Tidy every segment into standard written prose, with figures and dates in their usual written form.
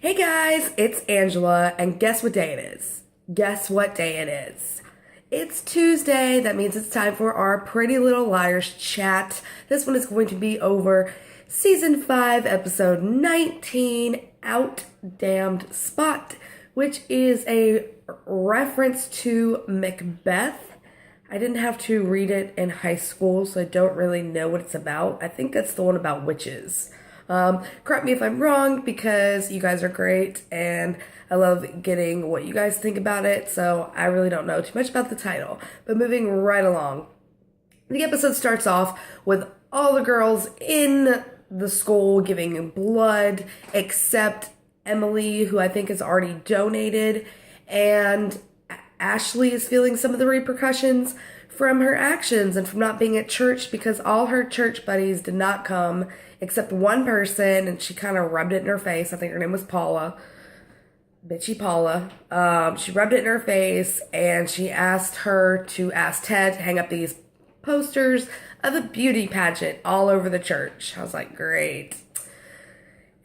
Hey guys, it's Angela, and guess what day it is? Guess what day it is? It's Tuesday. That means it's time for our Pretty Little Liars chat. This one is going to be over season 5, episode 19, Out Damned Spot, which is a reference to Macbeth. I didn't have to read it in high school, so I don't really know what it's about. I think that's the one about witches. Correct me if I'm wrong because you guys are great and I love getting what you guys think about it, so I really don't know too much about the title. But moving right along, the episode starts off with all the girls in the school giving blood except Emily, who I think has already donated, and Ashley is feeling some of the repercussions from her actions and from not being at church because all her church buddies did not come except one person, and she kind of rubbed it in her face. I think her name was Paula. Bitchy Paula. She rubbed it in her face and she asked her to ask Ted to hang up these posters of a beauty pageant all over the church. I was like, great.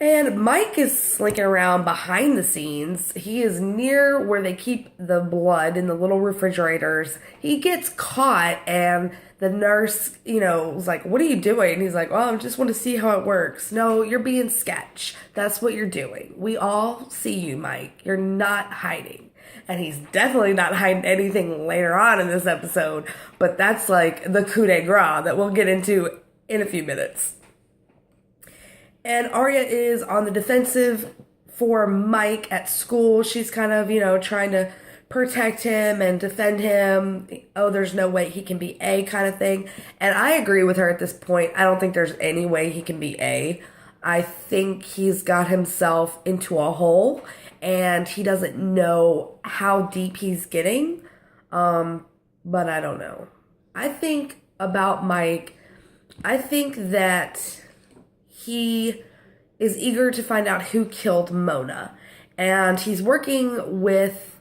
And Mike is slinking around behind the scenes. He is near where they keep the blood in the little refrigerators. He gets caught, and the nurse, was like, "What are you doing?" And he's like, "Oh, I just want to see how it works." "No, you're being sketch. That's what you're doing. We all see you, Mike. You're not hiding." And he's definitely not hiding anything later on in this episode, but that's like the coup de grace that we'll get into in a few minutes. And Arya is on the defensive for Mike at school. She's kind of, trying to protect him and defend him. Oh, there's no way he can be A kind of thing. And I agree with her at this point. I don't think there's any way he can be A. I think he's got himself into a hole and he doesn't know how deep he's getting. But I don't know. I think about Mike, I think that he is eager to find out who killed Mona. And he's working with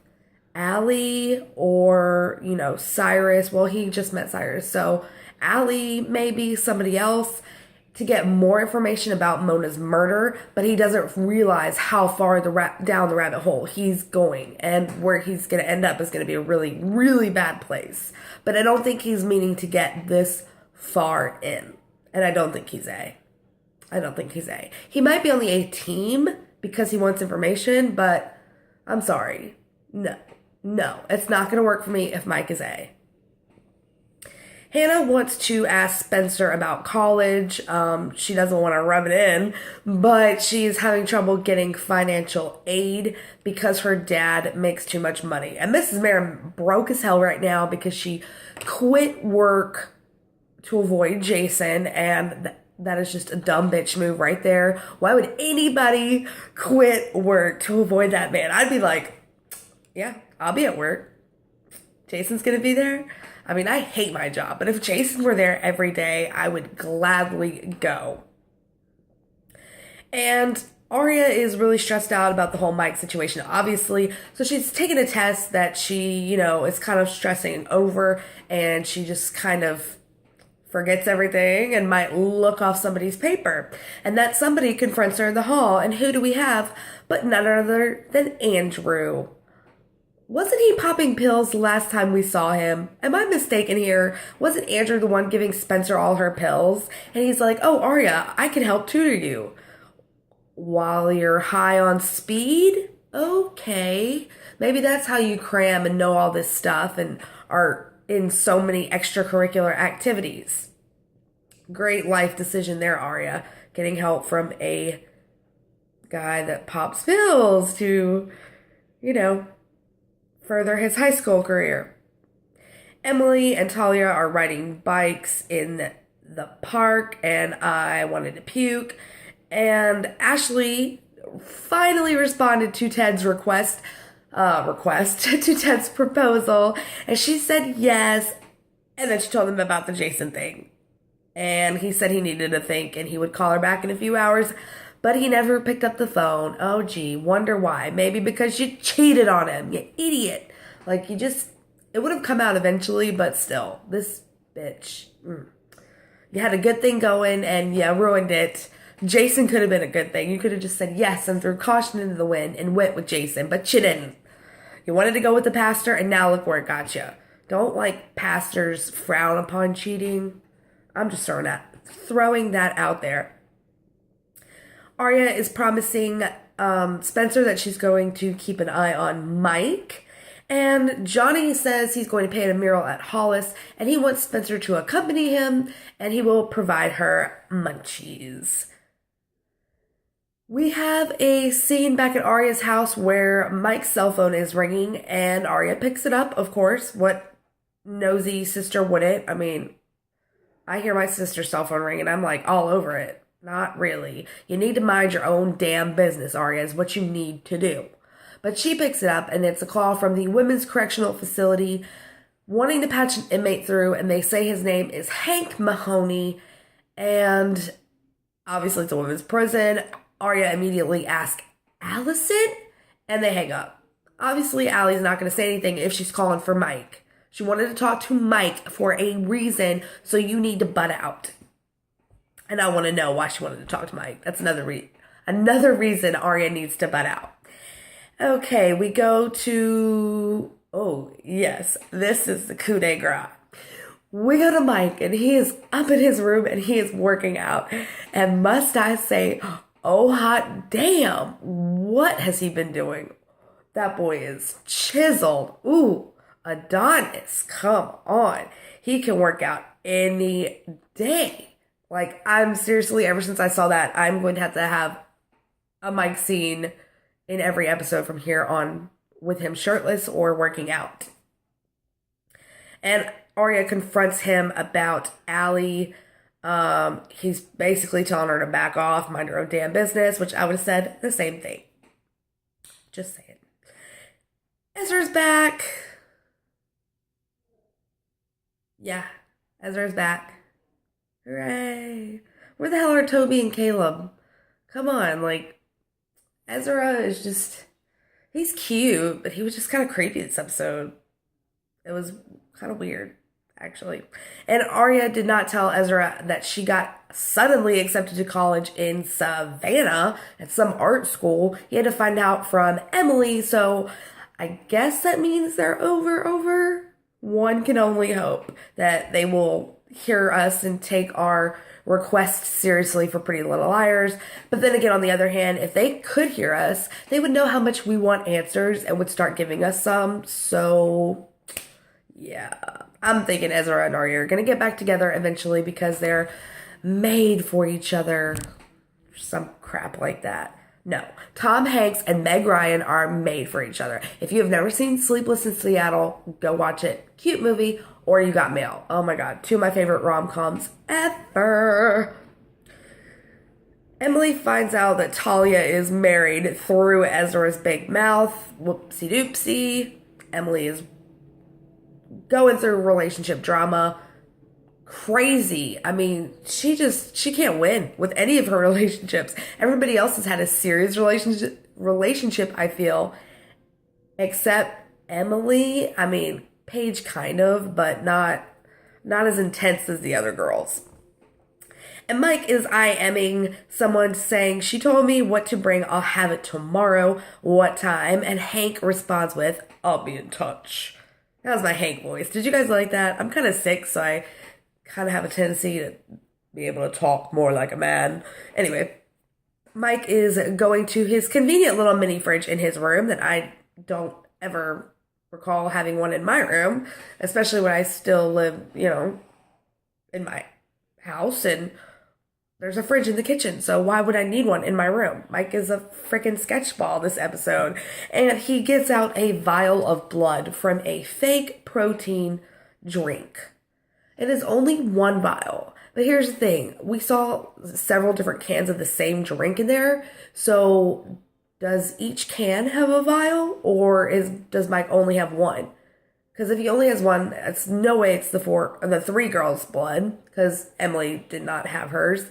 Allie or, Cyrus. Well, he just met Cyrus. So Allie, maybe somebody else, to get more information about Mona's murder. But he doesn't realize how far down the rabbit hole he's going. And where he's going to end up is going to be a really, really bad place. But I don't think he's meaning to get this far in. And I don't think he's A. He might be on the A team because he wants information, but I'm sorry. No, it's not going to work for me if Mike is A. Hannah wants to ask Spencer about college. She doesn't want to rub it in, but she's having trouble getting financial aid because her dad makes too much money. And Mrs. Marin broke as hell right now because she quit work to avoid Jason, and that is just a dumb bitch move right there. Why would anybody quit work to avoid that man? I'd be like, yeah, I'll be at work. Jason's gonna be there. I mean, I hate my job, but if Jason were there every day, I would gladly go. And Arya is really stressed out about the whole Mike situation, obviously. So she's taken a test that she, is kind of stressing over, and she just kind of forgets everything and might look off somebody's paper. And that somebody confronts her in the hall. And who do we have but none other than Andrew? Wasn't he popping pills the last time we saw him? Am I mistaken here? Wasn't Andrew the one giving Spencer all her pills? And he's like, "Oh, Arya, I can help tutor you while you're high on speed?" Okay. Maybe that's how you cram and know all this stuff and are in so many extracurricular activities. Great life decision there, Arya. Getting help from a guy that pops pills to, further his high school career. Emily and Talia are riding bikes in the park, and I wanted to puke. And Ashley finally responded to Ted's request to Ted's proposal, and she said yes, and then she told him about the Jason thing. And he said he needed to think and he would call her back in a few hours, but he never picked up the phone. Oh gee, wonder why. Maybe because you cheated on him, you idiot. Like, it would have come out eventually, but still, this bitch. You had a good thing going and you ruined it. Jason could have been a good thing. You could have just said yes and threw caution into the wind and went with Jason, but you didn't. You wanted to go with the pastor, and now look where it got you. Don't like pastors frown upon cheating. I'm just throwing that out there. Arya is promising Spencer that she's going to keep an eye on Mike. And Johnny says he's going to paint a mural at Hollis, and he wants Spencer to accompany him, and he will provide her munchies. We have a scene back at Arya's house where Mike's cell phone is ringing, and Arya picks it up, of course. What nosy sister wouldn't? I mean, I hear my sister's cell phone ring, and I'm like all over it. Not really. You need to mind your own damn business, Arya, is what you need to do. But she picks it up, and it's a call from the Women's Correctional Facility wanting to patch an inmate through, and they say his name is Hank Mahoney, and obviously it's a women's prison. Arya immediately asks, Allison? And they hang up. Obviously, Allie's not going to say anything if she's calling for Mike. She wanted to talk to Mike for a reason, so you need to butt out. And I want to know why she wanted to talk to Mike. That's another reason Arya needs to butt out. Okay, we go to... Oh, yes, this is the coup de grace. We go to Mike, and he is up in his room, and he is working out. And must I say, oh, hot damn, what has he been doing? That boy is chiseled. Ooh, Adonis, come on. He can work out any day. Like, I'm seriously, ever since I saw that, I'm going to have a Mike scene in every episode from here on with him shirtless or working out. And Arya confronts him about Allie. He's basically telling her to back off, mind her own damn business, which I would have said the same thing. Just saying. Ezra's back. Yeah, Ezra's back. Hooray. Where the hell are Toby and Caleb? Come on, like, Ezra is just, he's cute, but he was just kind of creepy this episode. It was kind of weird, actually. And Arya did not tell Ezra that she got suddenly accepted to college in Savannah at some art school. He had to find out from Emily, so I guess that means they're over. One can only hope that they will hear us and take our request seriously for Pretty Little Liars. But then again, on the other hand, if they could hear us, they would know how much we want answers and would start giving us some. So, yeah. I'm thinking Ezra and Arya are going to get back together eventually because they're made for each other. Some crap like that. No. Tom Hanks and Meg Ryan are made for each other. If you have never seen Sleepless in Seattle, go watch it. Cute movie. Or You Got Mail. Oh my god. Two of my favorite rom-coms ever. Emily finds out that Talia is married through Ezra's big mouth. Whoopsie doopsie. Emily is going through relationship drama. Crazy. I mean, she can't win with any of her relationships. Everybody else has had a serious relationship, I feel. Except Emily. I mean, Paige kind of, but not as intense as the other girls. And Mike is IMing someone saying, she told me what to bring, I'll have it tomorrow, what time? And Hank responds with, I'll be in touch. That was my Hank voice. Did you guys like that? I'm kind of sick, so I kind of have a tendency to be able to talk more like a man. Anyway, Mike is going to his convenient little mini fridge in his room that I don't ever recall having one in my room, especially when I still live, in my house, and there's a fridge in the kitchen, so why would I need one in my room? Mike is a freaking sketchball this episode, and he gets out a vial of blood from a fake protein drink. It is only one vial, but here's the thing. We saw several different cans of the same drink in there, so does each can have a vial, or does Mike only have one? Because if he only has one, it's no way it's the three girls' blood, because Emily did not have hers.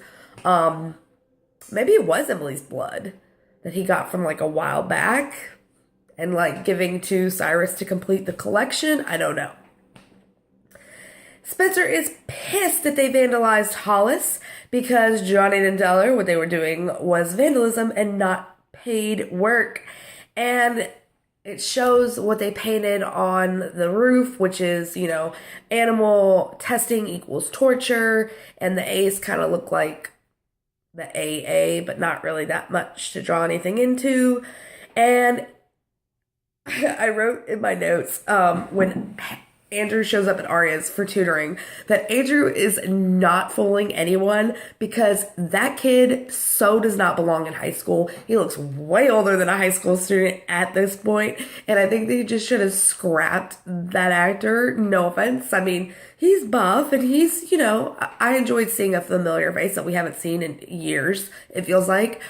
Maybe it was Emily's blood that he got from like a while back and like giving to Cyrus to complete the collection. I don't know. Spencer is pissed that they vandalized Hollis because Johnny didn't tell her what they were doing was vandalism and not paid work. And it shows what they painted on the roof, which is, animal testing equals torture. And the A's kind of look like the AA, but not really that much to draw anything into. And I wrote in my notes when Andrew shows up at Arya's for tutoring that Andrew is not fooling anyone because that kid so does not belong in high school. He looks way older than a high school student at this point, and I think they just should have scrapped that actor. No offense. I mean, he's buff and he's, I enjoyed seeing a familiar face that we haven't seen in years, it feels like,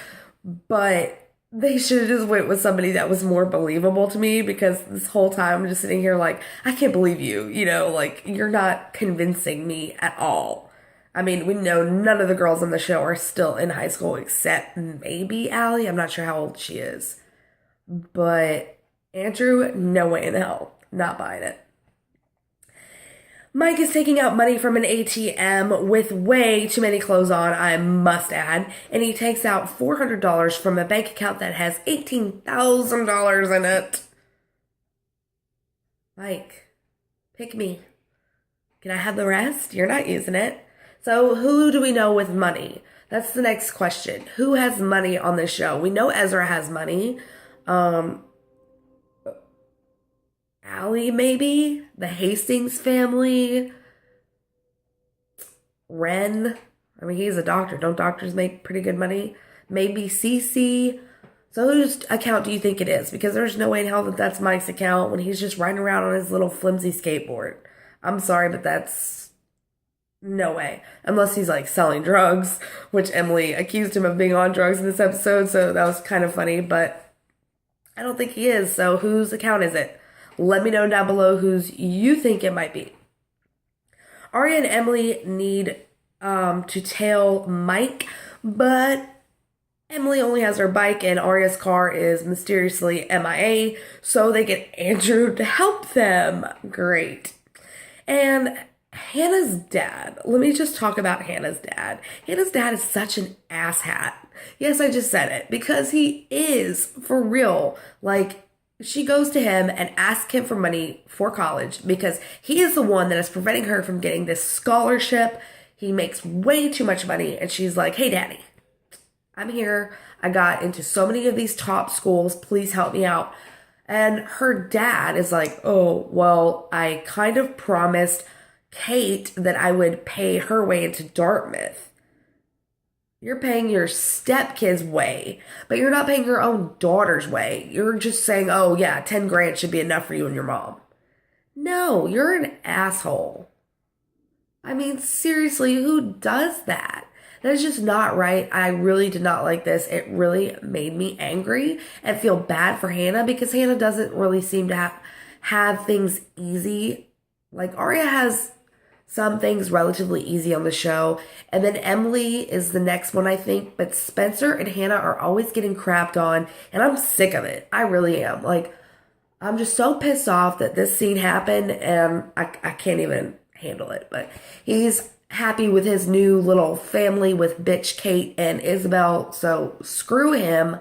but they should have just went with somebody that was more believable to me because this whole time I'm just sitting here like, I can't believe you, like you're not convincing me at all. I mean, we know none of the girls on the show are still in high school except maybe Allie. I'm not sure how old she is. But Andrew, no way in hell. Not buying it. Mike is taking out money from an ATM with way too many clothes on, I must add, and he takes out $400 from a bank account that has $18,000 in it. Mike, pick me. Can I have the rest? You're not using it. So who do we know with money? That's the next question. Who has money on this show? We know Ezra has money. Allie, maybe? The Hastings family? Ren? I mean, he's a doctor. Don't doctors make pretty good money? Maybe Cece? So whose account do you think it is? Because there's no way in hell that that's Mike's account when he's just riding around on his little flimsy skateboard. I'm sorry, but that's no way. Unless he's like selling drugs, which Emily accused him of being on drugs in this episode, so that was kind of funny, but I don't think he is. So whose account is it? Let me know down below whose you think it might be. Arya and Emily need to tail Mike, but Emily only has her bike and Arya's car is mysteriously MIA, so they get Andrew to help them. Great. And Hannah's dad. Let me just talk about Hannah's dad. Hannah's dad is such an asshat. Yes, I just said it, because he is, for real. Like, she goes to him and asks him for money for college because he is the one that is preventing her from getting this scholarship. He makes way too much money, and she's like, hey, daddy, I'm here. I got into so many of these top schools. Please help me out. And her dad is like, oh, well, I kind of promised Kate that I would pay her way into Dartmouth. You're paying your stepkid's way, but you're not paying your own daughter's way. You're just saying, oh yeah, 10 grand should be enough for you and your mom. No, you're an asshole. I mean, seriously, who does that? That is just not right. I really did not like this. It really made me angry and feel bad for Hannah because Hannah doesn't really seem to have things easy. Like, Arya has some things relatively easy on the show. And then Emily is the next one, I think. But Spencer and Hannah are always getting crapped on. And I'm sick of it. I really am. Like, I'm just so pissed off that this scene happened. And I can't even handle it. But he's happy with his new little family with bitch Kate and Isabel. So screw him.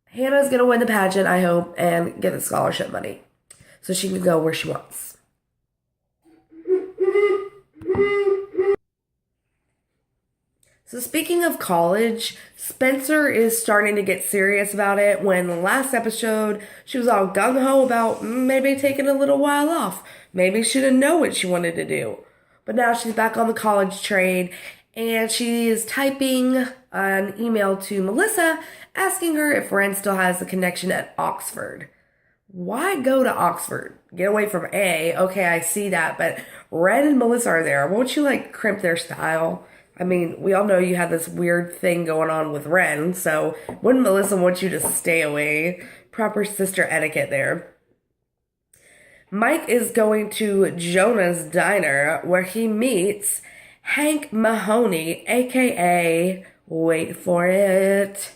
Hannah's going to win the pageant, I hope, and get the scholarship money. So she can go where she wants. So speaking of college, Spencer is starting to get serious about it when the last episode she was all gung-ho about maybe taking a little while off. Maybe she didn't know what she wanted to do. But now she's back on the college train and she is typing an email to Melissa asking her if Ren still has a connection at Oxford. Why go to Oxford? Get away from A. Okay, I see that, but Ren and Melissa are there. Won't you crimp their style? I mean, we all know you have this weird thing going on with Ren, so wouldn't Melissa want you to stay away? Proper sister etiquette there. Mike is going to Jonah's diner where he meets Hank Mahoney, aka, wait for it,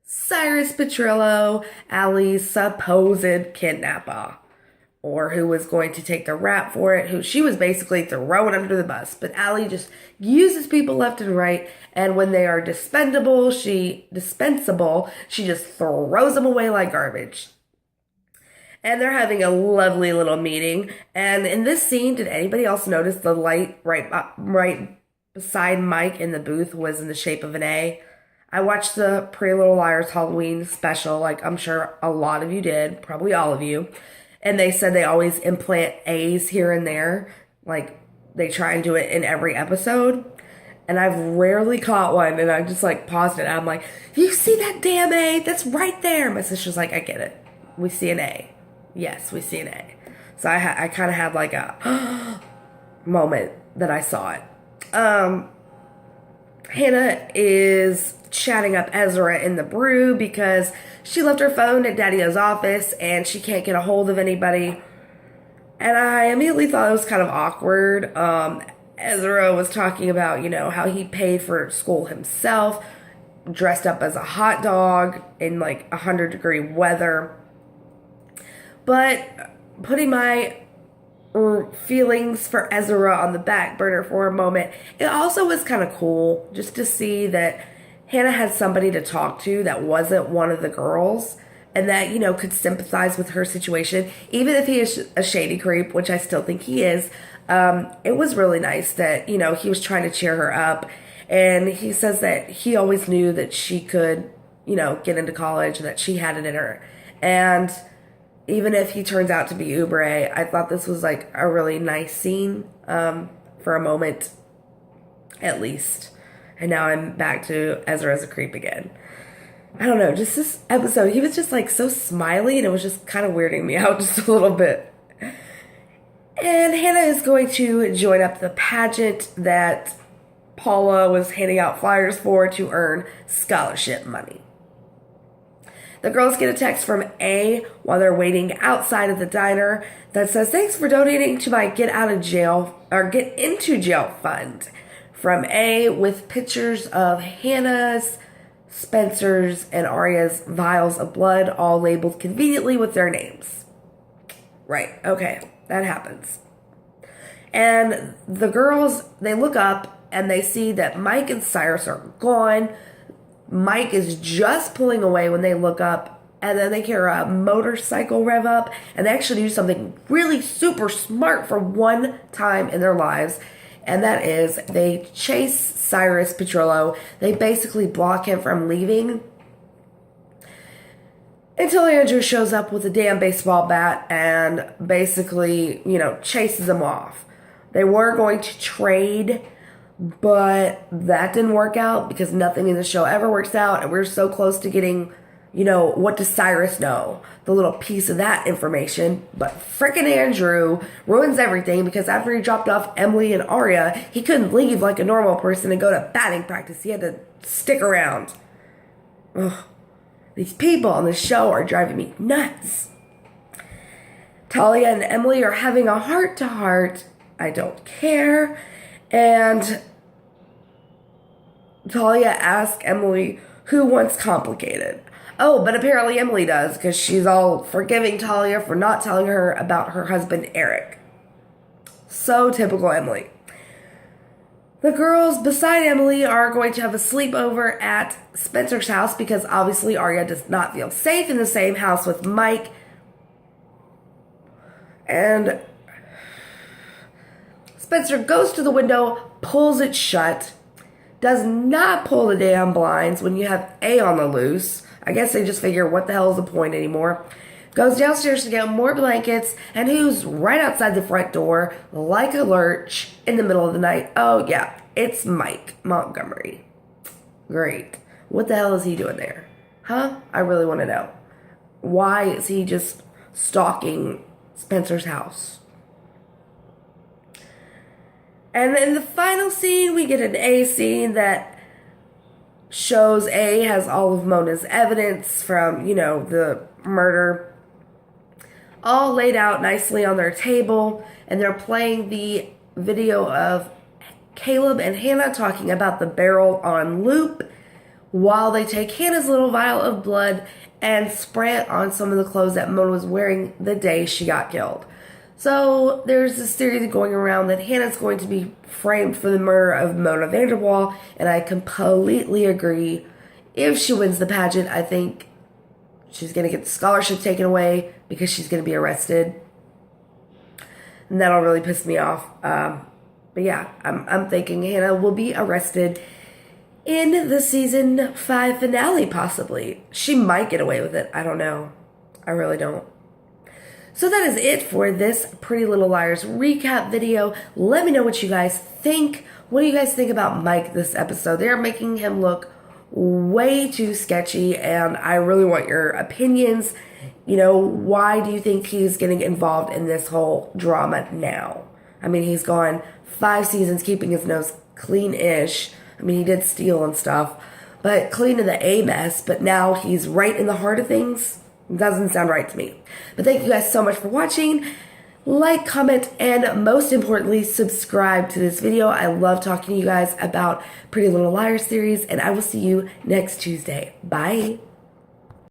Cyrus Petrillo, Allie's supposed kidnapper. or who was going to take the rap for it, who she was basically throwing under the bus. But Allie just uses people left and right, and when they are dispensable, she just throws them away like garbage. And they're having a lovely little meeting. And in this scene, did anybody else notice the light right beside Mike in the booth was in the shape of an A? I watched the Pretty Little Liars Halloween special, like I'm sure a lot of you did, probably all of you. And they said they always implant A's here and there. Like they try and do it in every episode. And I've rarely caught one. And I just like paused it. I'm like, you see that damn A? That's right there. My sister's like, I get it. We see an A. Yes, we see an A. So I kind of had like a moment that I saw it. Hannah is chatting up Ezra in the brew because she left her phone at Daddy-O's office and she can't get a hold of anybody. And I immediately thought it was kind of awkward. Ezra was talking about, how he paid for school himself, dressed up as a hot dog in like 100-degree weather. But putting my feelings for Ezra on the back burner for a moment, it also was kind of cool just to see that Hannah had somebody to talk to that wasn't one of the girls and that, could sympathize with her situation. Even if he is a shady creep, which I still think he is, it was really nice that, he was trying to cheer her up. And he says that he always knew that she could, get into college, that she had it in her. And even if he turns out to be Ubre, I thought this was like a really nice scene for a moment, at least. And now I'm back to Ezra as a creep again. I don't know, just this episode, he was just like so smiley and it was just kind of weirding me out just a little bit. And Hannah is going to join up the pageant that Paula was handing out flyers for to earn scholarship money. The girls get a text from A while they're waiting outside of the diner that says, "Thanks for donating to my get into jail fund." From A with pictures of Hannah's, Spencer's, and Aria's vials of blood all labeled conveniently with their names. Right, okay, that happens. And the girls, they look up and they see that Mike and Cyrus are gone. Mike is just pulling away when they look up, and then they hear a motorcycle rev up, and they actually do something really super smart for one time in their lives, and that is they chase Cyrus Petrillo. They basically block him from leaving until Andrew shows up with a damn baseball bat and basically, chases him off. They were going to trade, but that didn't work out because nothing in the show ever works out. And we're so close to getting, what does Cyrus know? The little piece of that information. But frickin' Andrew ruins everything because after he dropped off Emily and Aria, he couldn't leave like a normal person and go to batting practice. He had to stick around. Ugh. These people on the show are driving me nuts. Talia and Emily are having a heart-to-heart. I don't care. And Talia asks Emily who wants complicated. Oh, but apparently Emily does because she's all forgiving Talia for not telling her about her husband Eric. So typical Emily. The girls beside Emily are going to have a sleepover at Spencer's house because obviously Aria does not feel safe in the same house with Mike. And Spencer goes to the window, pulls it shut, does not pull the damn blinds when you have A on the loose. I guess they just figure, what the hell is the point anymore? Goes downstairs to get more blankets, and who's right outside the front door, like a lurch, in the middle of the night? Oh, yeah, it's Mike Montgomery. Great. What the hell is he doing there? Huh? I really want to know. Why is he just stalking Spencer's house? And in the final scene, we get an A scene that shows A has all of Mona's evidence from, the murder all laid out nicely on their table. And they're playing the video of Caleb and Hannah talking about the barrel on loop while they take Hannah's little vial of blood and spray it on some of the clothes that Mona was wearing the day she got killed. So there's this theory going around that Hannah's going to be framed for the murder of Mona Vanderwaal, and I completely agree. If she wins the pageant, I think she's going to get the scholarship taken away because she's going to be arrested. And that'll really piss me off. But yeah, I'm thinking Hannah will be arrested in the season 5 finale, possibly. She might get away with it. I don't know. I really don't. So that is it for this Pretty Little Liars recap video. Let me know what you guys think. What do you guys think about Mike this episode? They're making him look way too sketchy, and I really want your opinions. You know, why do you think he's getting involved in this whole drama now? I mean, he's gone 5 seasons keeping his nose clean-ish. I mean, he did steal and stuff, but clean to the A mess, but now he's right in the heart of things. Doesn't sound right to me. But thank you guys so much for watching. Like, comment, and most importantly, subscribe to this video. I love talking to you guys about Pretty Little Liars series, and I will see you next Tuesday. Bye.